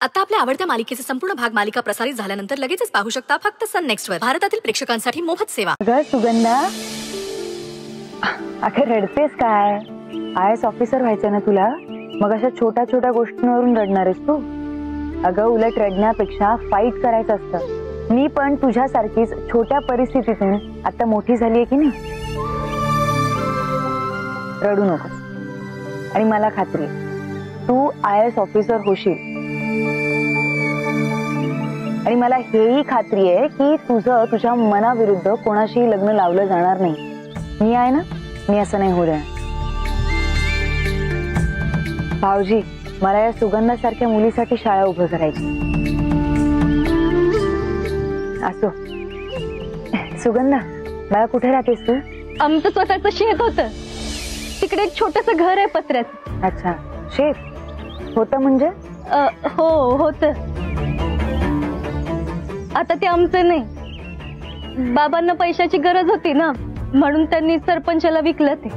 आता आपल्या आवडत्या मालिकेचे संपूर्ण भाग मालिका प्रसारित झाल्यानंतर लगेचच पाहू शकता फक्त सन नेक्स्ट वर. भारतातील प्रेक्षकांसाठी मोफत सेवा. अगं सुगंधा, अगं रडतेस काय? IAS ऑफिसर व्हायचं ना तुला? मग अशा छोट्या छोट्या गोष्टींवरून रडणार आहेस तू? अगं उलट रडण्यापेक्षा फाईट करायचं असतं. मी पण तुझ्यासारखीच छोट्या परिस्थितीतून आता मोठी झाली आहे की नाही. रडू नकोस. आणि मला खात्री आहे तू IAS ऑफिसर होशील. आणि मला हेही खात्री आहे की तुझं तुझ्या मनाविरुद्ध कोणाशी लग्न लावलं जाणार नाही. मी आहे ना, मी असं नाही होऊ देणार. भाऊजी, मला या सुगंधासारख्या मुलीसाठी शाळा उभं करायची. असो. सुगंधा, मला कुठे राहतेस तू? आमचं स्वतःचं शेत होतं. तिकडे एक छोटस घर आहे पत्र्याचं. अच्छा, शेत होतं म्हणजे? हो होतं. आता ते आमचं नाही. बाबांना पैशाची गरज होती ना, म्हणून त्यांनी सरपंचाला विकलं ते.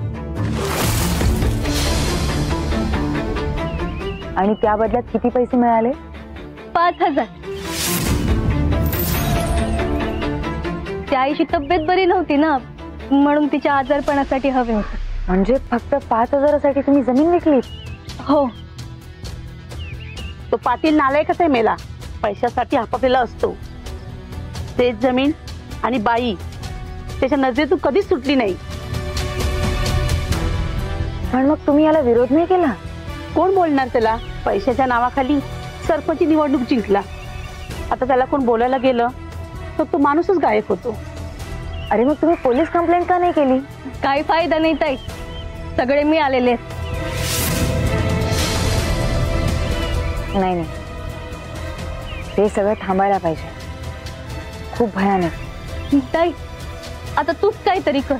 आणि त्या बदल्यात किती पैसे मिळाले? 5,000. त्या आईची तब्येत बरी नव्हती ना, म्हणून तिच्या आजारपणासाठी हवे होते. म्हणजे फक्त 5,000साठी तुम्ही जमीन विकली? हो. तो पाटील नालायकच आहे मेला. पैशासाठी हापापलेला असतो. तेच जमीन आणि बाई त्याच्या नजरेतून कधीच सुटली नाही. पण मग तुम्ही याला विरोध नाही केला? कोण बोलणार त्याला? पैशाच्या नावाखाली सरपंच निवडणूक जिंकला. आता त्याला कोण बोलायला गेलं तर तो माणूसच गायब होतो. अरे मग तुम्ही पोलीस कंप्लेंट का नाही केली? काही फायदा नाही ताई. सगळे मी आलेले. नाही नाही, ते सगळं थांबायला पाहिजे. खूप भयानक. ताई, आता तूच काहीतरी कर.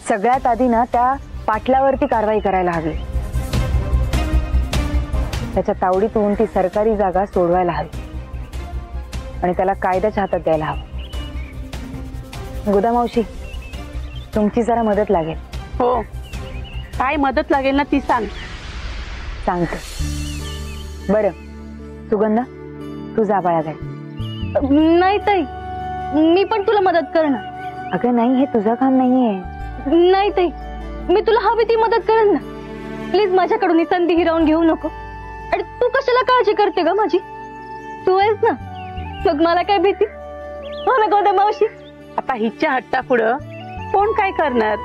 सगळ्यात आधी ना त्या पाटलावरती कारवाई करायला हवी. त्याच्या तावडीतून ती सरकारी जागा सोडवायला हवी आणि त्याला कायद्याच्या हातात द्यायला हवं. गोदामावशी, तुमची जरा मदत लागेल. हो, काय मदत लागेल ना ती सांग. सांगते. बरं सुगंधा, तू जा बाळा. नाही ताई, मी पण तुला मदत करणार. अगं नाही, हे तुझं काम नाहीये. नाही ताई, मी तुला हवी ती मदत करेन ना. प्लीज माझ्याकडून ही संधी हिरावून घेऊ नको. आणि तू कशाला काळजी करते ग माझी? तू आहेस ना, मग मला काय भीती? हो ना गोदा मावशी? आता हिच्या हट्टा पुढं कोण काय करणार?